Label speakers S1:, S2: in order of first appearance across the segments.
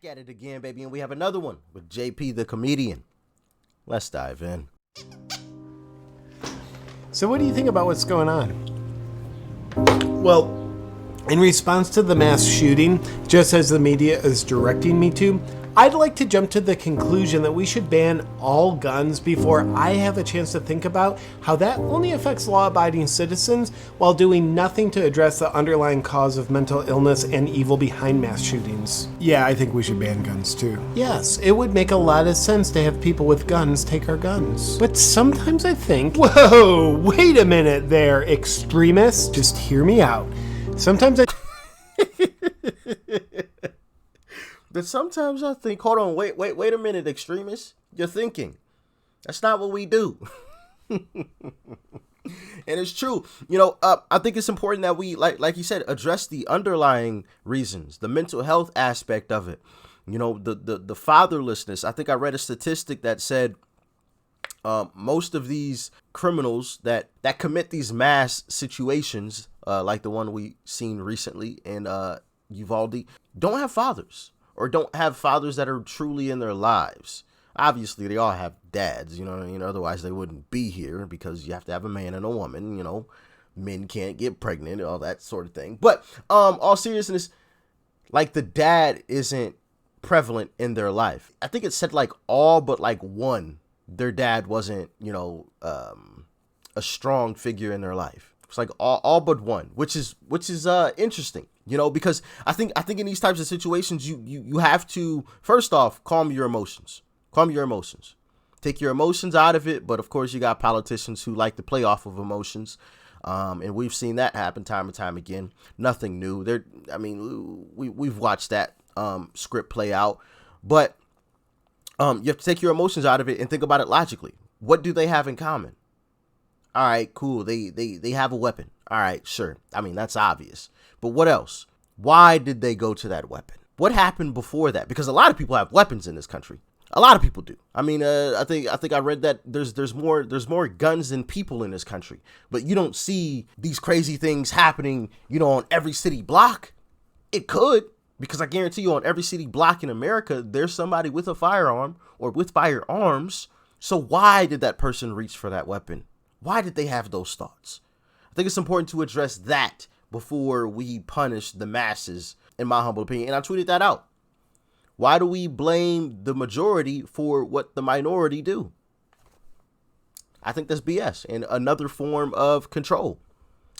S1: Back at it again, baby, and we have another one with JP the comedian. Let's dive in.
S2: So what do you think about what's going on? Well, in response to the mass shooting, just as the media is directing me to, I'd like to jump to the conclusion that we should ban all guns before I have a chance to think about how that only affects law-abiding citizens while doing nothing to address the underlying cause of mental illness and evil behind mass shootings. Yeah, I think we should ban guns too. Yes, it would make a lot of sense to have people with guns take our guns. But sometimes I think, whoa, wait a minute there, extremists. Just hear me out. Sometimes I...
S1: But sometimes I think, hold on, wait a minute, extremists. You're thinking. That's not what we do. And it's true. You know, I think it's important that we, like you said, address the underlying reasons, the mental health aspect of it. You know, the fatherlessness. I think I read a statistic that said most of these criminals that commit these mass situations, like the one we seen recently in Uvalde, don't have fathers. Or don't have fathers that are truly in their lives. Obviously, they all have dads, you know, otherwise they wouldn't be here because you have to have a man and a woman, you know. Men can't get pregnant, all that sort of thing. But all seriousness, like the dad isn't prevalent in their life. I think it said like all but like one, their dad wasn't, you know, a strong figure in their life. It's like all but one, which is interesting. You know, because I think in these types of situations, you have to, first off, calm your emotions. Calm your emotions. Take your emotions out of it. But of course, you got politicians who like to play off of emotions. And we've seen that happen time and time again. Nothing new. We've watched that script play out. But you have to take your emotions out of it and think about it logically. What do they have in common? All right, cool. They have a weapon. All right, sure. I mean, that's obvious. But what else? Why did they go to that weapon? What happened before that? Because a lot of people have weapons in this country. A lot of people do. I mean, I think I read that there's more guns than people in this country. But you don't see these crazy things happening, you know, on every city block. It could, because I guarantee you on every city block in America, there's somebody with a firearm or with firearms. So why did that person reach for that weapon? Why did they have those thoughts? I think it's important to address that before we punish the masses, in my humble opinion. And I tweeted that out. Why do we blame the majority for what the minority do? I think that's BS and another form of control,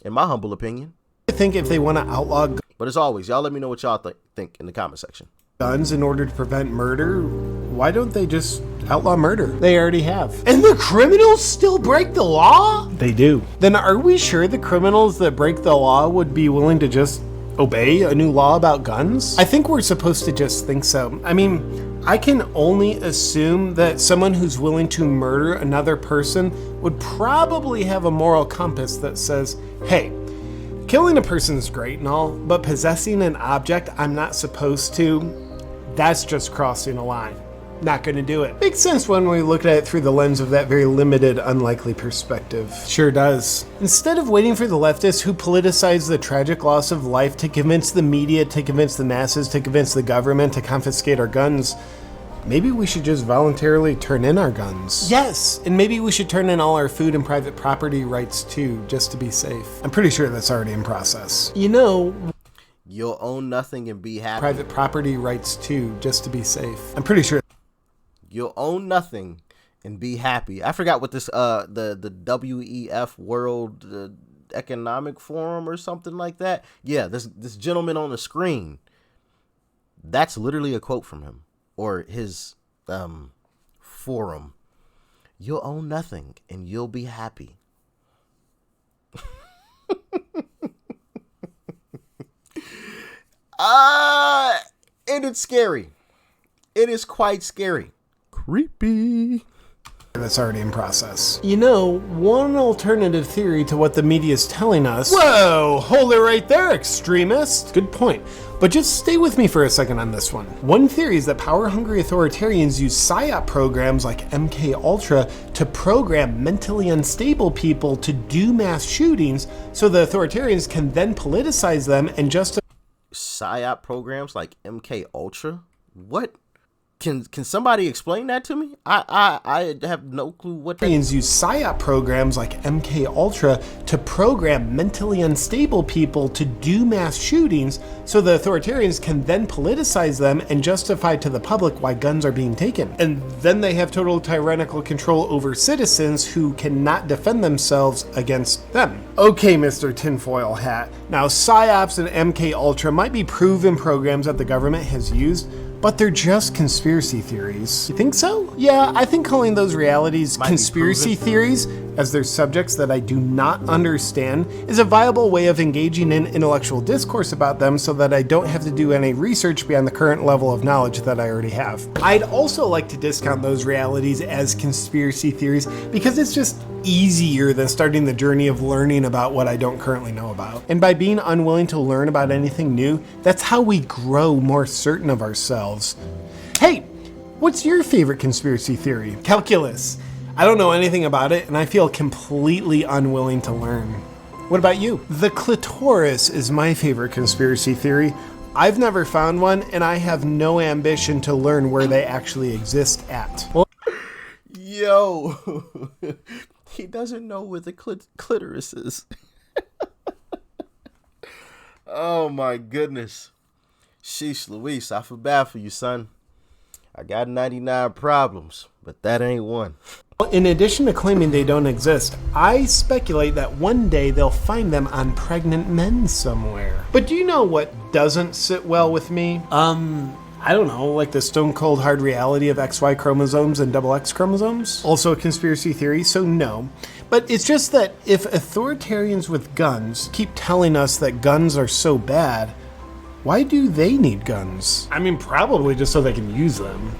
S1: in my humble opinion.
S2: I think if they want to outlaw...
S1: But as always, y'all let me know what y'all think in the comment section.
S2: Guns in order to prevent murder, why don't they just outlaw murder? They already have. And the criminals still break the law? They do. Then are we sure the criminals that break the law would be willing to just obey a new law about guns? I think we're supposed to just think so. I mean, I can only assume that someone who's willing to murder another person would probably have a moral compass that says, hey, killing a person is great and all, but possessing an object I'm not supposed to, that's just crossing a line. Not going to do it. Makes sense when we look at it through the lens of that very limited, unlikely perspective. Sure does. Instead of waiting for the leftists who politicize the tragic loss of life to convince the media, to convince the masses, to convince the government to confiscate our guns, maybe we should just voluntarily turn in our guns. Yes, and maybe we should turn in all our food and private property rights too, just to be safe. I'm pretty sure that's already in process. You know...
S1: You'll own nothing and be happy.
S2: Private property rights too, just to be safe. I'm pretty sure...
S1: You'll own nothing and be happy. I forgot what this, the WEF World Economic Forum or something like that. Yeah, this gentleman on the screen, that's literally a quote from him or his forum. You'll own nothing and you'll be happy. And it's scary. It is quite scary. Creepy.
S2: That's already in process. You know, one alternative theory to what the media is telling us... Whoa, hold it right there, extremist. Good point. But just stay with me for a second on this one. One theory is that power-hungry authoritarians use PSYOP programs like MKUltra to program mentally unstable people to do mass shootings so the authoritarians can then politicize them and justify...
S1: PSYOP programs like MKUltra? What? Can somebody explain that to me? I have no clue what that is.
S2: Use PSYOP programs like MK Ultra to program mentally unstable people to do mass shootings, so the authoritarians can then politicize them and justify to the public why guns are being taken. And then they have total tyrannical control over citizens who cannot defend themselves against them. Okay, Mr. Tinfoil Hat. Now, PSYOPs and MK Ultra might be proven programs that the government has used, but they're just conspiracy theories. You think so? Yeah, I think calling those realities conspiracy theories, as they're subjects that I do not understand, is a viable way of engaging in intellectual discourse about them so that I don't have to do any research beyond the current level of knowledge that I already have. I'd also like to discount those realities as conspiracy theories because it's just easier than starting the journey of learning about what I don't currently know about. And by being unwilling to learn about anything new, that's how we grow more certain of ourselves. Hey, what's your favorite conspiracy theory? Calculus. I don't know anything about it, and I feel completely unwilling to learn. What about you? The clitoris is my favorite conspiracy theory. I've never found one, and I have no ambition to learn where they actually exist at. Well,
S1: Yo, he doesn't know where the clitoris is. Oh my goodness. Sheesh Louise, I feel bad for you, son. I got 99 problems, but that ain't one.
S2: in addition to claiming they don't exist, I speculate that one day they'll find them on pregnant men somewhere. But do you know what doesn't sit well with me? I don't know, like the stone cold hard reality of XY chromosomes and XX chromosomes? Also a conspiracy theory, so no. But it's just that if authoritarians with guns keep telling us that guns are so bad, why do they need guns? I mean, probably just so they can use them.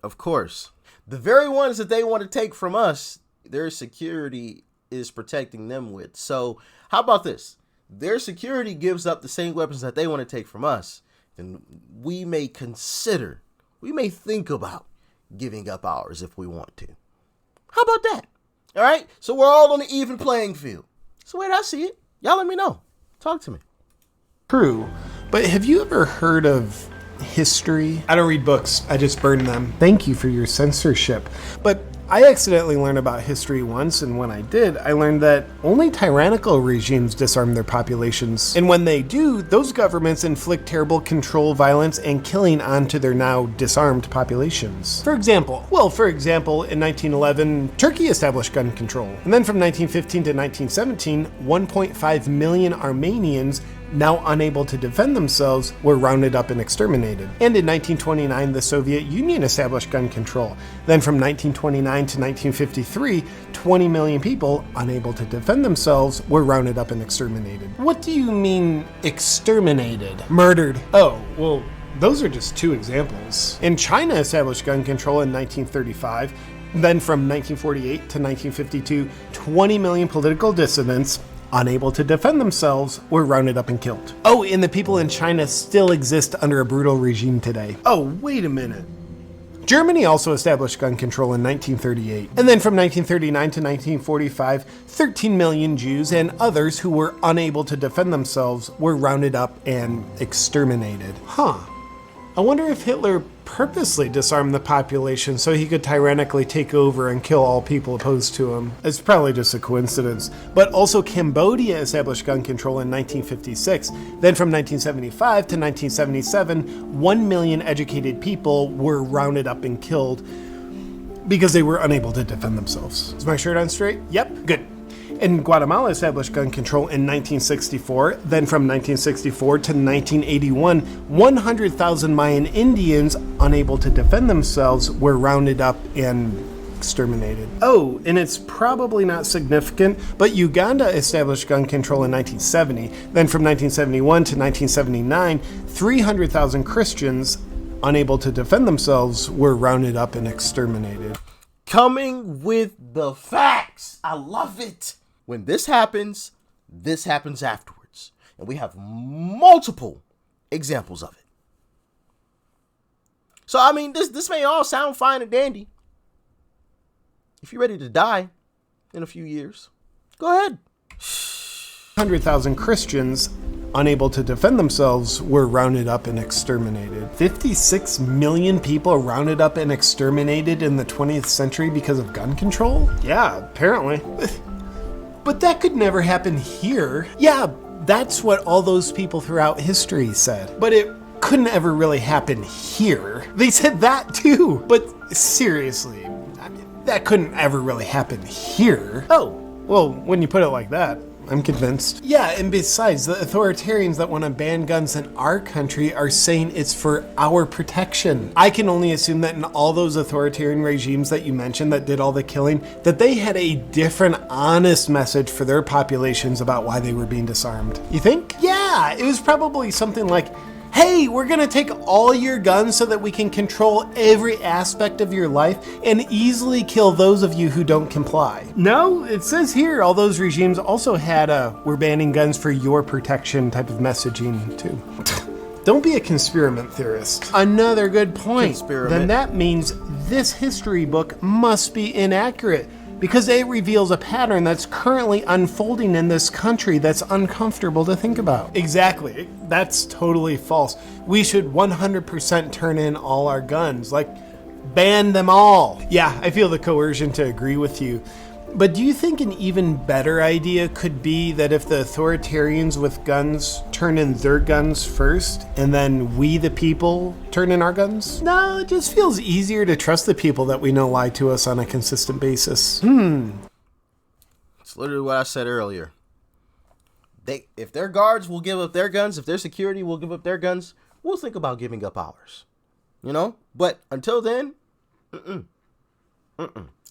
S1: Of course. The very ones that they want to take from us, their security is protecting them with. So how about this? Their security gives up the same weapons that they want to take from us. And we may think about giving up ours if we want to. How about that? All right. So we're all on an even playing field. That's the way I see it. Y'all let me know. Talk to me.
S2: True. But have you ever heard of history? I don't read books. I just burn them. Thank you for your censorship. But I accidentally learned about history once, and when I did, I learned that only tyrannical regimes disarm their populations. And when they do, those governments inflict terrible control, violence, and killing onto their now disarmed populations. For example, in 1911, Turkey established gun control. And then from 1915 to 1917, 1.5 million Armenians, now unable to defend themselves, were rounded up and exterminated. And in 1929, the Soviet Union established gun control. Then from 1929 to 1953, 20 million people, unable to defend themselves, were rounded up and exterminated. What do you mean, exterminated? Murdered. Oh, well, those are just two examples. And China established gun control in 1935. Then from 1948 to 1952, 20 million political dissidents, unable to defend themselves, were rounded up and killed. Oh, and the people in China still exist under a brutal regime today. Oh, wait a minute. Germany also established gun control in 1938. And then from 1939 to 1945, 13 million Jews and others who were unable to defend themselves were rounded up and exterminated. Huh. I wonder if Hitler purposely disarmed the population so he could tyrannically take over and kill all people opposed to him. It's probably just a coincidence. But also Cambodia established gun control in 1956. Then from 1975 to 1977, 1 million educated people were rounded up and killed because they were unable to defend themselves. Is my shirt on straight? Yep, good. And Guatemala established gun control in 1964. Then from 1964 to 1981, 100,000 Mayan Indians, unable to defend themselves, were rounded up and exterminated. Oh, and it's probably not significant, but Uganda established gun control in 1970. Then from 1971 to 1979, 300,000 Christians, unable to defend themselves, were rounded up and exterminated.
S1: Coming with the facts. I love it. When this happens afterwards. And we have multiple examples of it. So, I mean, this may all sound fine and dandy. If you're ready to die in a few years, go ahead.
S2: 100,000 Christians, unable to defend themselves, were rounded up and exterminated. 56 million people rounded up and exterminated in the 20th century because of gun control? Yeah, apparently. But that could never happen here. Yeah, that's what all those people throughout history said. But it couldn't ever really happen here. They said that too. But seriously, I mean, that couldn't ever really happen here. Oh, well, when you put it like that, I'm convinced. Yeah, and besides, the authoritarians that want to ban guns in our country are saying it's for our protection. I can only assume that in all those authoritarian regimes that you mentioned that did all the killing, that they had a different, honest message for their populations about why they were being disarmed. You think? Yeah, it was probably something like, hey, we're gonna take all your guns so that we can control every aspect of your life and easily kill those of you who don't comply. No, it says here all those regimes also had a we're banning guns for your protection type of messaging too. Don't be a conspirament theorist. Another good point. Then that means this history book must be inaccurate, because it reveals a pattern that's currently unfolding in this country that's uncomfortable to think about. Exactly. That's totally false. We should 100% turn in all our guns. Like, ban them all. Yeah, I feel the coercion to agree with you. But do you think an even better idea could be that if the authoritarians with guns turn in their guns first, and then we, the people, turn in our guns? No, it just feels easier to trust the people that we know lie to us on a consistent basis.
S1: It's literally what I said earlier. If their guards will give up their guns, if their security will give up their guns, we'll think about giving up ours. You know? But until then,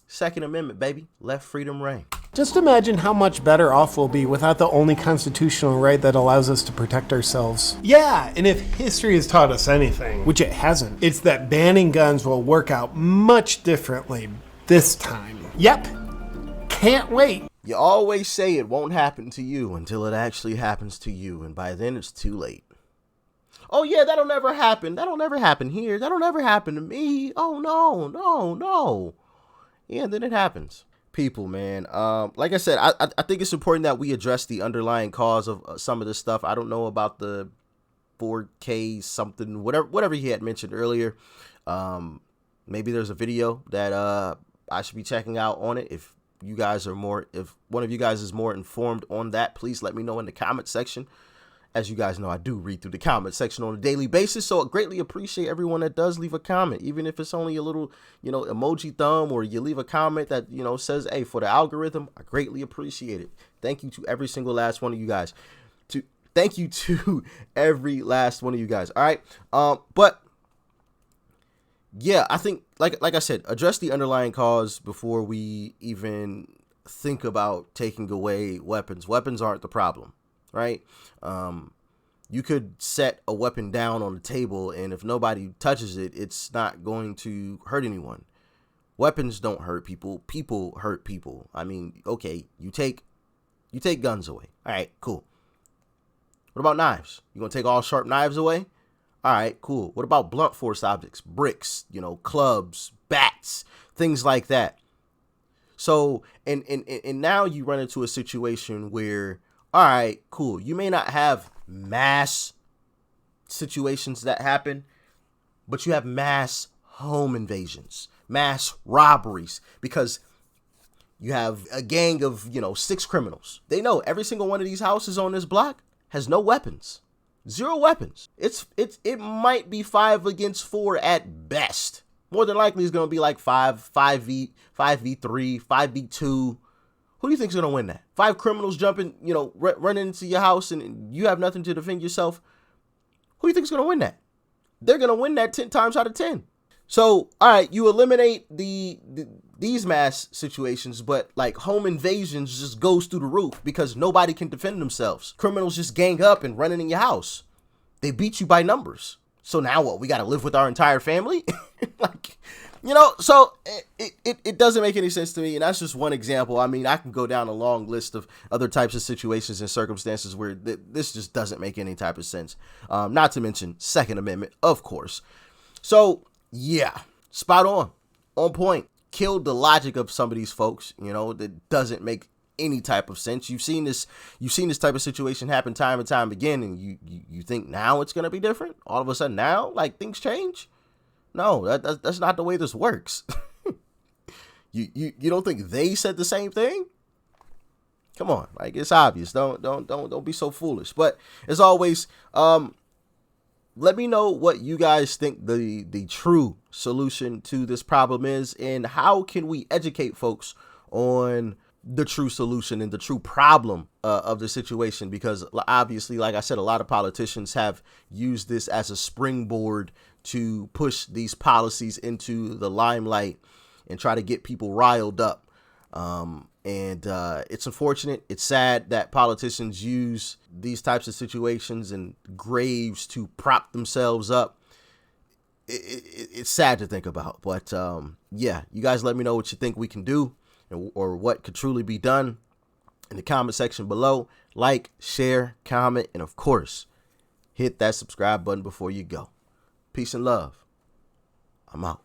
S1: Second Amendment, baby. Let freedom reign.
S2: Just imagine how much better off we'll be without the only constitutional right that allows us to protect ourselves. Yeah, and if history has taught us anything, which it hasn't, it's that banning guns will work out much differently this time. Yep. Can't wait.
S1: You always say it won't happen to you until it actually happens to you, and by then it's too late. Oh yeah, that'll never happen. That'll never happen here. That'll never happen to me. Oh no. Yeah, then it happens. People, man. Like I said, I think it's important that we address the underlying cause of some of this stuff. I don't know about the 4K something, whatever he had mentioned earlier. Maybe there's a video that I should be checking out on it. If one of you guys is more informed on that, please let me know in the comment section. As you guys know, I do read through the comment section on a daily basis, so I greatly appreciate everyone that does leave a comment, even if it's only a little, emoji thumb, or you leave a comment that, says, hey, for the algorithm. I greatly appreciate it. Thank you to every single last one of you guys. Thank you to every last one of you guys. All right. But yeah, I think, like I said, address the underlying cause before we even think about taking away weapons. Weapons aren't the problem. Right? You could set a weapon down on the table, and if nobody touches it, it's not going to hurt anyone. Weapons don't hurt people. People hurt people. I mean, okay, you take guns away. All right, cool. What about knives? You gonna take all sharp knives away? All right, cool. What about blunt force objects? Bricks, clubs, bats, things like that. So, and now you run into a situation where, all right, cool, you may not have mass situations that happen, but you have mass home invasions, mass robberies, because you have a gang of, 6 criminals. They know every single one of these houses on this block has no weapons, 0 weapons. It might be 5 against 4 at best. More than likely, it's going to be like 5v3, 5v2. Who do you think is going to win that? 5 criminals jumping, running into your house, and you have nothing to defend yourself. Who do you think is going to win that? They're going to win that 10 times out of 10. So, all right, you eliminate these mass situations, but like home invasions just goes through the roof because nobody can defend themselves. Criminals just gang up and running in your house. They beat you by numbers. So now what? We got to live with our entire family? So it doesn't make any sense to me. And that's just one example. I mean, I can go down a long list of other types of situations and circumstances where this just doesn't make any type of sense. Not to mention Second Amendment, of course. So, yeah, spot on point. Killed the logic of some of these folks, that doesn't make any type of sense. You've seen this type of situation happen time and time again, and you think now it's gonna be different? All of a sudden now, like, things change? No, that's not the way this works. You don't think they said the same thing? Come on, like, it's obvious. Don't be so foolish. But as always, let me know what you guys think the true solution to this problem is, and how can we educate folks on the true solution and the true problem of the situation, because obviously, like I said, a lot of politicians have used this as a springboard to push these policies into the limelight and try to get people riled up. And it's unfortunate. It's sad that politicians use these types of situations and graves to prop themselves up. It's sad to think about, but yeah, you guys let me know what you think we can do, or what could truly be done in the comment section below. Like, share, comment, and of course, hit that subscribe button before you go. Peace and love. I'm out.